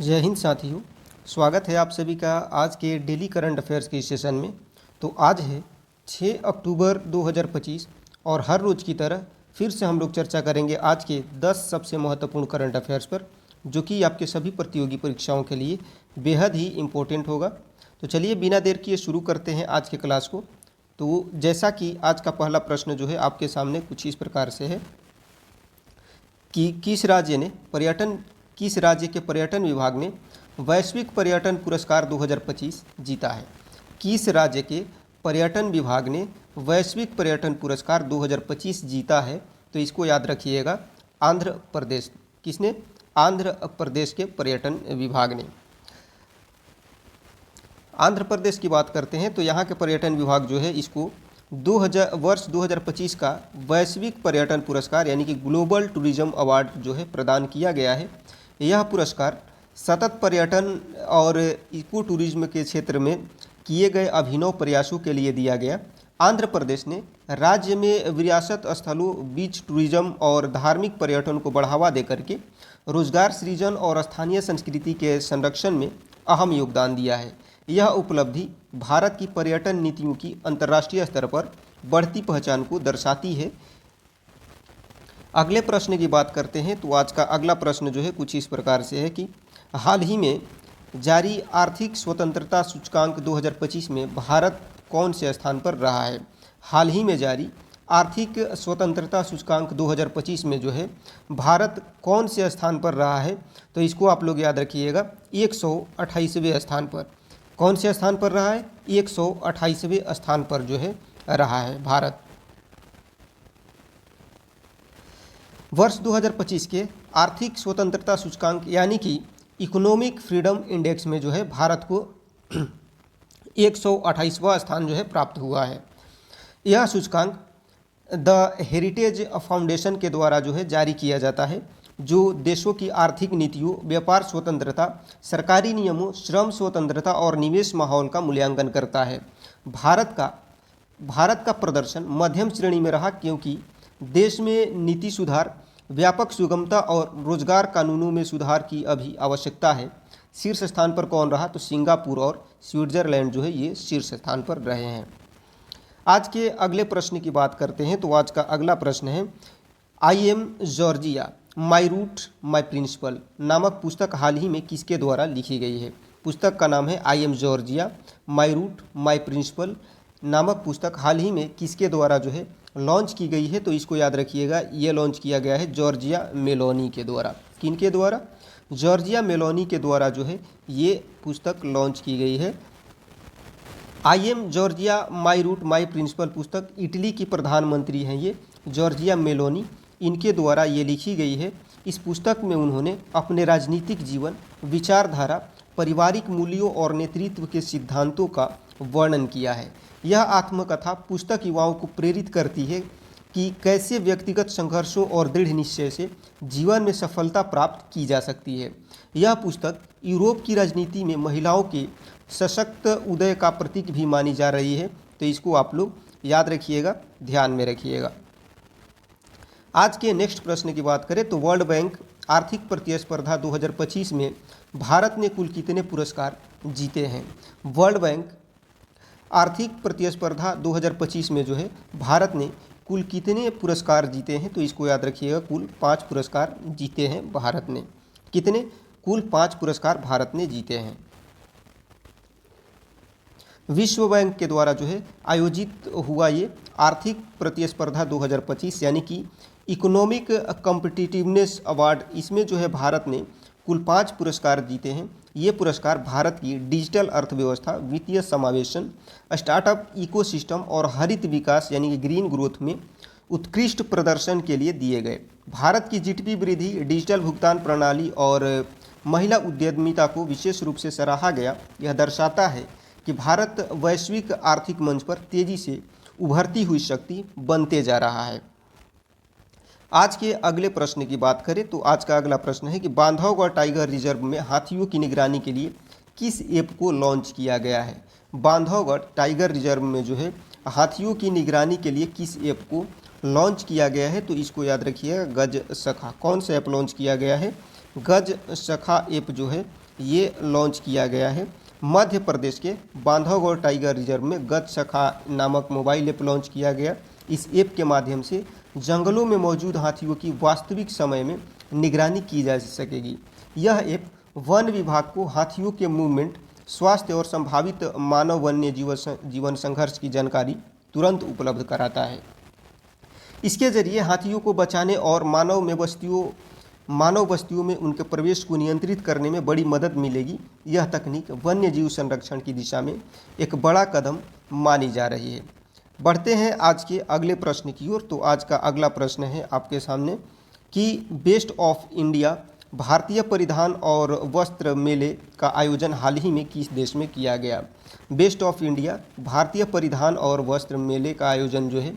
जय हिंद साथियों, स्वागत है आप सभी का आज के डेली करंट अफेयर्स के सेशन में। तो आज है 6 अक्टूबर 2025 और हर रोज़ की तरह फिर से हम लोग चर्चा करेंगे आज के 10 सबसे महत्वपूर्ण करंट अफेयर्स पर, जो कि आपके सभी प्रतियोगी परीक्षाओं के लिए बेहद ही इम्पोर्टेंट होगा। तो चलिए बिना देर किए शुरू करते हैं आज के क्लास को। तो जैसा कि आज का पहला प्रश्न जो है आपके सामने कुछ इस प्रकार से है कि किस राज्य के पर्यटन विभाग ने वैश्विक पर्यटन पुरस्कार 2025 जीता है। किस राज्य के पर्यटन विभाग ने वैश्विक पर्यटन पुरस्कार 2025 जीता है? तो इसको याद रखिएगा, आंध्र प्रदेश। किसने? आंध्र प्रदेश के पर्यटन विभाग ने। आंध्र प्रदेश की बात करते हैं तो यहाँ के पर्यटन विभाग जो है इसको वर्ष 2025 का वैश्विक पर्यटन पुरस्कार यानी कि ग्लोबल टूरिज्म अवार्ड जो है प्रदान किया गया है। यह पुरस्कार सतत पर्यटन और इको टूरिज्म के क्षेत्र में किए गए अभिनव प्रयासों के लिए दिया गया। आंध्र प्रदेश ने राज्य में विरासत स्थलों, बीच टूरिज्म और धार्मिक पर्यटन को बढ़ावा देकर के रोजगार सृजन और स्थानीय संस्कृति के संरक्षण में अहम योगदान दिया है। यह उपलब्धि भारत की पर्यटन नीतियों की अंतर्राष्ट्रीय स्तर पर बढ़ती पहचान को दर्शाती है। अगले प्रश्न की बात करते हैं तो आज का अगला प्रश्न जो है कुछ इस प्रकार से है कि हाल ही में जारी आर्थिक स्वतंत्रता सूचकांक 2025 में भारत कौन से स्थान पर रहा है। हाल ही में जारी आर्थिक स्वतंत्रता सूचकांक 2025 में जो है भारत कौन से स्थान पर रहा है? तो इसको आप लोग याद रखिएगा, 128वें स्थान पर। कौन से स्थान पर रहा है? 128वें स्थान पर जो है रहा है भारत। वर्ष 2025 के आर्थिक स्वतंत्रता सूचकांक यानी कि इकोनॉमिक फ्रीडम इंडेक्स में जो है भारत को 128वां स्थान जो है प्राप्त हुआ है। यह सूचकांक द हेरिटेज फाउंडेशन के द्वारा जो है जारी किया जाता है, जो देशों की आर्थिक नीतियों, व्यापार स्वतंत्रता, सरकारी नियमों, श्रम स्वतंत्रता और निवेश माहौल का मूल्यांकन करता है। भारत का प्रदर्शन मध्यम श्रेणी में रहा, क्योंकि देश में नीति सुधार, व्यापक सुगमता और रोजगार कानूनों में सुधार की अभी आवश्यकता है। शीर्ष स्थान पर कौन रहा? तो सिंगापुर और स्विट्जरलैंड जो है ये शीर्ष स्थान पर रहे हैं। आज के अगले प्रश्न की बात करते हैं तो आज का अगला प्रश्न है, I am Giorgia my root my principle नामक पुस्तक हाल ही में किसके द्वारा लिखी गई है? पुस्तक का नाम है I am Giorgia my root my principle नामक पुस्तक हाल ही में किसके द्वारा जो है लॉन्च की गई है? तो इसको याद रखिएगा, ये लॉन्च किया गया है जॉर्जिया मेलोनी के द्वारा। किनके द्वारा? जॉर्जिया मेलोनी के द्वारा जो है ये पुस्तक लॉन्च की गई है। I am Giorgia my root my principle पुस्तक इटली की प्रधानमंत्री हैं ये जॉर्जिया मेलोनी, इनके द्वारा ये लिखी गई है। इस पुस्तक में उन्होंने अपने राजनीतिक जीवन, विचारधारा, पारिवारिक मूल्यों और नेतृत्व के सिद्धांतों का वर्णन किया है। यह आत्मकथा पुस्तक युवाओं को प्रेरित करती है कि कैसे व्यक्तिगत संघर्षों और दृढ़ निश्चय से जीवन में सफलता प्राप्त की जा सकती है। यह पुस्तक यूरोप की राजनीति में महिलाओं के सशक्त उदय का प्रतीक भी मानी जा रही है। तो इसको आप लोग याद रखिएगा, ध्यान में रखिएगा। आज के नेक्स्ट प्रश्न की बात करें तो वर्ल्ड बैंक आर्थिक प्रतिस्पर्धा 2025 में भारत ने कुल कितने पुरस्कार जीते हैं? वर्ल्ड बैंक आर्थिक प्रतिस्पर्धा 2025 में जो है भारत ने कुल कितने पुरस्कार जीते हैं? तो इसको याद रखिएगा, कुल 5 पुरस्कार जीते हैं भारत ने। कितने? कुल 5 पुरस्कार भारत ने जीते हैं। विश्व बैंक के द्वारा जो है आयोजित हुआ ये आर्थिक प्रतिस्पर्धा 2025 यानी कि इकोनॉमिक कॉम्पिटिटिवनेस अवार्ड, इसमें जो है भारत ने कुल 5 पुरस्कार जीते हैं। ये पुरस्कार भारत की डिजिटल अर्थव्यवस्था, वित्तीय समावेशन, स्टार्टअप इकोसिस्टम और हरित विकास यानी कि ग्रीन ग्रोथ में उत्कृष्ट प्रदर्शन के लिए दिए गए। भारत की जीडीपी वृद्धि, डिजिटल भुगतान प्रणाली और महिला उद्यमिता को विशेष रूप से सराहा गया। यह दर्शाता है कि भारत वैश्विक आर्थिक मंच पर तेजी से उभरती हुई शक्ति बनते जा रहा है। आज के अगले प्रश्न की बात करें तो आज का अगला प्रश्न है कि बांधवगढ़ टाइगर रिजर्व में हाथियों की निगरानी के लिए किस ऐप को लॉन्च किया गया है? बांधवगढ़ टाइगर रिजर्व में जो है हाथियों की निगरानी के लिए किस ऐप को लॉन्च किया गया है? तो इसको याद रखिएगा, गज सखा। कौन सा ऐप लॉन्च किया गया है? गज सखा ऐप जो है ये लॉन्च किया गया है। मध्य प्रदेश के बांधवगढ़ टाइगर रिजर्व में गत सखा नामक मोबाइल ऐप लॉन्च किया गया। इस ऐप के माध्यम से जंगलों में मौजूद हाथियों की वास्तविक समय में निगरानी की जा सकेगी। यह ऐप वन विभाग को हाथियों के मूवमेंट, स्वास्थ्य और संभावित मानव वन्य जीवन संघर्ष की जानकारी तुरंत उपलब्ध कराता है। इसके जरिए हाथियों को बचाने और मानव बस्तियों में उनके प्रवेश को नियंत्रित करने में बड़ी मदद मिलेगी। यह तकनीक वन्य जीव संरक्षण की दिशा में एक बड़ा कदम मानी जा रही है। बढ़ते हैं आज के अगले प्रश्न की ओर। तो आज का अगला प्रश्न है आपके सामने कि बेस्ट ऑफ इंडिया भारतीय परिधान और वस्त्र मेले का आयोजन हाल ही में किस देश में किया गया। बेस्ट ऑफ इंडिया भारतीय परिधान और वस्त्र मेले का आयोजन जो है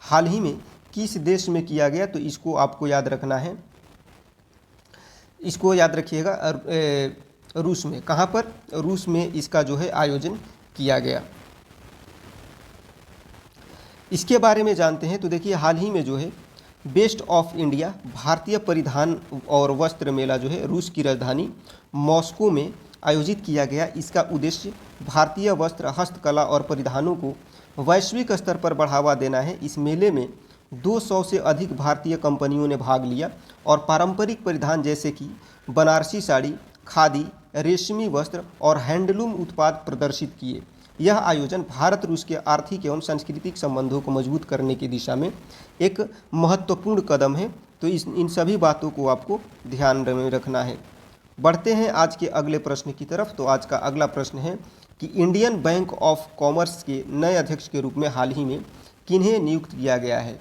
हाल ही में किस देश में किया गया, तो इसको आपको याद रखना है। इसको याद रखिएगा, रूस में। कहाँ पर? रूस में इसका जो है आयोजन किया गया। इसके बारे में जानते हैं। तो देखिए, हाल ही में जो है बेस्ट ऑफ इंडिया भारतीय परिधान और वस्त्र मेला जो है रूस की राजधानी मॉस्को में आयोजित किया गया। इसका उद्देश्य भारतीय वस्त्र, हस्तकला और परिधानों को वैश्विक स्तर पर बढ़ावा देना है। इस मेले में 200 से अधिक भारतीय कंपनियों ने भाग लिया और पारंपरिक परिधान जैसे कि बनारसी साड़ी, खादी, रेशमी वस्त्र और हैंडलूम उत्पाद प्रदर्शित किए। यह आयोजन भारत रूस के आर्थिक एवं सांस्कृतिक संबंधों को मजबूत करने की दिशा में एक महत्वपूर्ण कदम है। तो इन सभी बातों को आपको ध्यान में रखना है। बढ़ते हैं आज के अगले प्रश्न की तरफ। तो आज का अगला प्रश्न है कि इंडियन बैंक ऑफ कॉमर्स के नए अध्यक्ष के रूप में हाल ही में किन्हें नियुक्त किया गया है।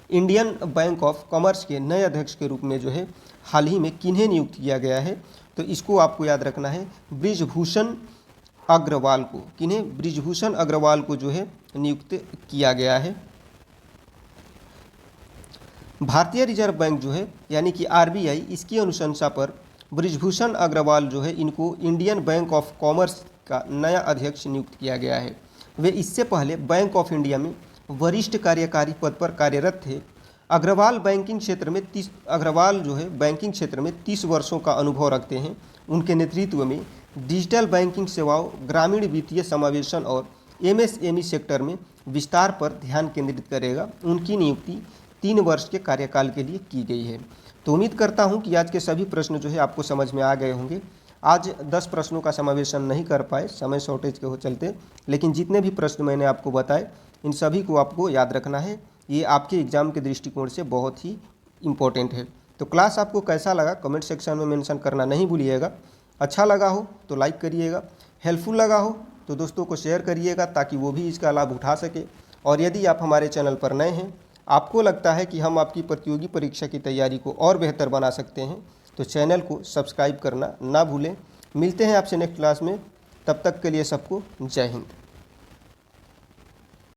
इंडियन बैंक ऑफ कॉमर्स के नए अध्यक्ष के रूप में जो है हाल ही में किन्हें नियुक्त किया गया है, तो इसको आपको याद रखना है, बृजभूषण अग्रवाल को। किन्हें? बृजभूषण अग्रवाल को जो है नियुक्त किया गया है। भारतीय रिजर्व बैंक जो है यानी कि आरबीआई, इसकी अनुशंसा पर बृजभूषण अग्रवाल जो है इनको इंडियन बैंक ऑफ कॉमर्स का नया अध्यक्ष नियुक्त किया गया है। वे इससे पहले बैंक ऑफ इंडिया में वरिष्ठ कार्यकारी पद पर कार्यरत थे। अग्रवाल जो है बैंकिंग क्षेत्र में 30 वर्षों का अनुभव रखते हैं। उनके नेतृत्व में डिजिटल बैंकिंग सेवाओं, ग्रामीण वित्तीय समावेशन और एमएसएमई सेक्टर में विस्तार पर ध्यान केंद्रित करेगा। उनकी नियुक्ति 3 वर्ष के कार्यकाल के लिए की गई है। तो उम्मीद करता हूं कि आज के सभी प्रश्न जो है आपको समझ में आ गए होंगे। आज 10 प्रश्नों का समावेशन नहीं कर पाए समय शॉर्टेज के चलते, लेकिन जितने भी प्रश्न मैंने आपको बताए इन सभी को आपको याद रखना है। ये आपके एग्ज़ाम के दृष्टिकोण से बहुत ही इम्पोर्टेंट है। तो क्लास आपको कैसा लगा कमेंट सेक्शन में मेंशन करना नहीं भूलिएगा। अच्छा लगा हो तो लाइक करिएगा, हेल्पफुल लगा हो तो दोस्तों को शेयर करिएगा ताकि वो भी इसका लाभ उठा सके। और यदि आप हमारे चैनल पर नए हैं, आपको लगता है कि हम आपकी प्रतियोगी परीक्षा की तैयारी को और बेहतर बना सकते हैं, तो चैनल को सब्सक्राइब करना ना भूलें। मिलते हैं आपसे नेक्स्ट क्लास में, तब तक के लिए सबको जय हिंद।